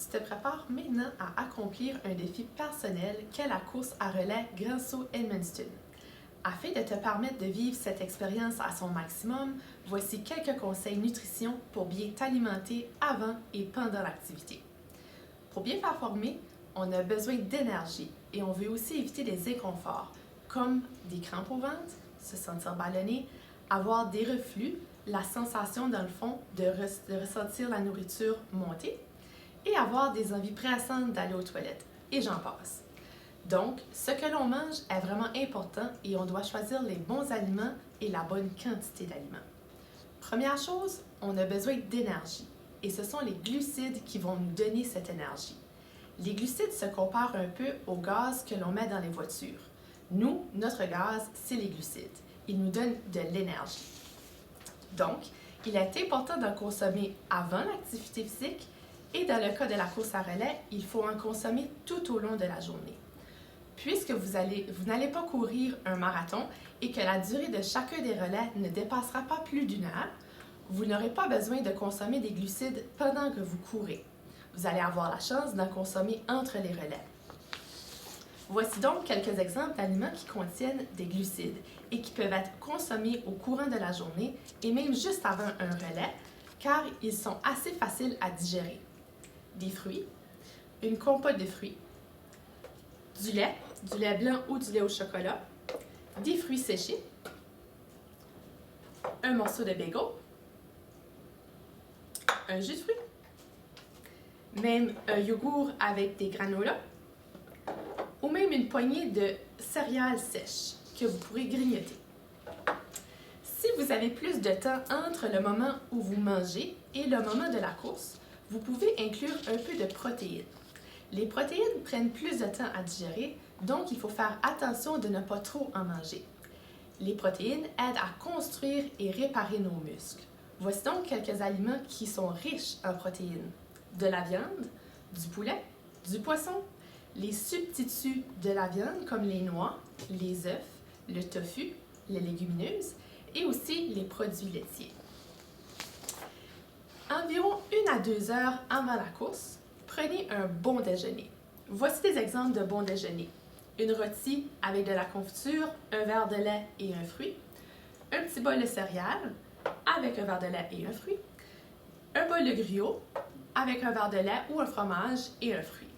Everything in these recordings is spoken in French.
Tu te prépares maintenant à accomplir un défi personnel qu'est la course à relais Grand Saut Edmundston. Afin de te permettre de vivre cette expérience à son maximum, voici quelques conseils nutrition pour bien t'alimenter avant et pendant l'activité. Pour bien performer, on a besoin d'énergie et on veut aussi éviter les inconforts, comme des crampes au ventre, se sentir ballonné, avoir des reflux, la sensation dans le fond de ressentir la nourriture monter et avoir des envies pressantes d'aller aux toilettes. Et j'en passe. Donc, ce que l'on mange est vraiment important et on doit choisir les bons aliments et la bonne quantité d'aliments. Première chose, on a besoin d'énergie et ce sont les glucides qui vont nous donner cette énergie. Les glucides se comparent un peu au gaz que l'on met dans les voitures. Nous, notre gaz, c'est les glucides. Ils nous donnent de l'énergie. Donc, il est important d'en consommer avant l'activité physique et dans le cas de la course à relais, il faut en consommer tout au long de la journée. Puisque vous n'allez pas courir un marathon et que la durée de chacun des relais ne dépassera pas plus d'1 heure, vous n'aurez pas besoin de consommer des glucides pendant que vous courez. Vous allez avoir la chance d'en consommer entre les relais. Voici donc quelques exemples d'aliments qui contiennent des glucides et qui peuvent être consommés au courant de la journée et même juste avant un relais, car ils sont assez faciles à digérer. Des fruits, une compote de fruits, du lait blanc ou du lait au chocolat, des fruits séchés, un morceau de bagel, un jus de fruits, même un yogourt avec des granolas, ou même une poignée de céréales sèches que vous pourrez grignoter. Si vous avez plus de temps entre le moment où vous mangez et le moment de la course, vous pouvez inclure un peu de protéines. Les protéines prennent plus de temps à digérer, donc il faut faire attention de ne pas trop en manger. Les protéines aident à construire et réparer nos muscles. Voici donc quelques aliments qui sont riches en protéines. De la viande, du poulet, du poisson, les substituts de la viande comme les noix, les œufs, le tofu, les légumineuses et aussi les produits laitiers. Environ 1 à 2 heures avant la course, prenez un bon déjeuner. Voici des exemples de bons déjeuners. Une rôtie avec de la confiture, un verre de lait et un fruit, un petit bol de céréales avec un verre de lait et un fruit, un bol de griot avec un verre de lait ou un fromage et un fruit.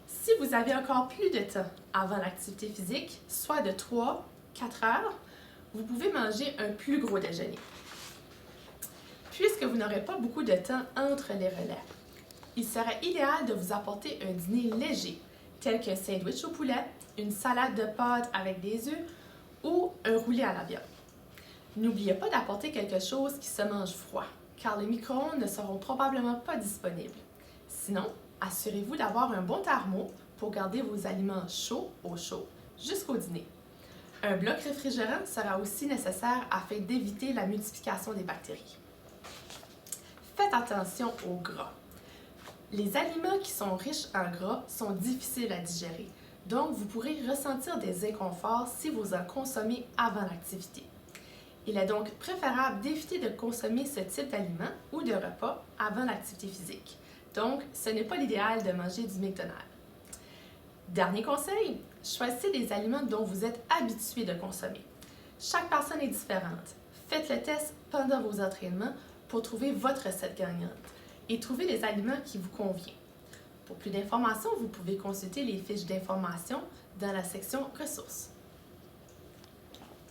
Si vous avez encore plus de temps avant l'activité physique, soit de 3-4 heures, vous pouvez manger un plus gros déjeuner. Puisque vous n'aurez pas beaucoup de temps entre les relais, il serait idéal de vous apporter un dîner léger, tel qu'un sandwich au poulet, une salade de pâtes avec des œufs ou un roulé à la viande. N'oubliez pas d'apporter quelque chose qui se mange froid, car les micro-ondes ne seront probablement pas disponibles. Sinon, assurez-vous d'avoir un bon thermo pour garder vos aliments chauds au chaud jusqu'au dîner. Un bloc réfrigérant sera aussi nécessaire afin d'éviter la multiplication des bactéries. Faites attention au gras. Les aliments qui sont riches en gras sont difficiles à digérer, donc vous pourrez ressentir des inconforts si vous en consommez avant l'activité. Il est donc préférable d'éviter de consommer ce type d'aliments ou de repas avant l'activité physique. Donc, ce n'est pas l'idéal de manger du McDonald's. Dernier conseil, choisissez des aliments dont vous êtes habitué de consommer. Chaque personne est différente. Faites le test pendant vos entraînements pour trouver votre recette gagnante et trouver les aliments qui vous conviennent. Pour plus d'informations, vous pouvez consulter les fiches d'information dans la section ressources.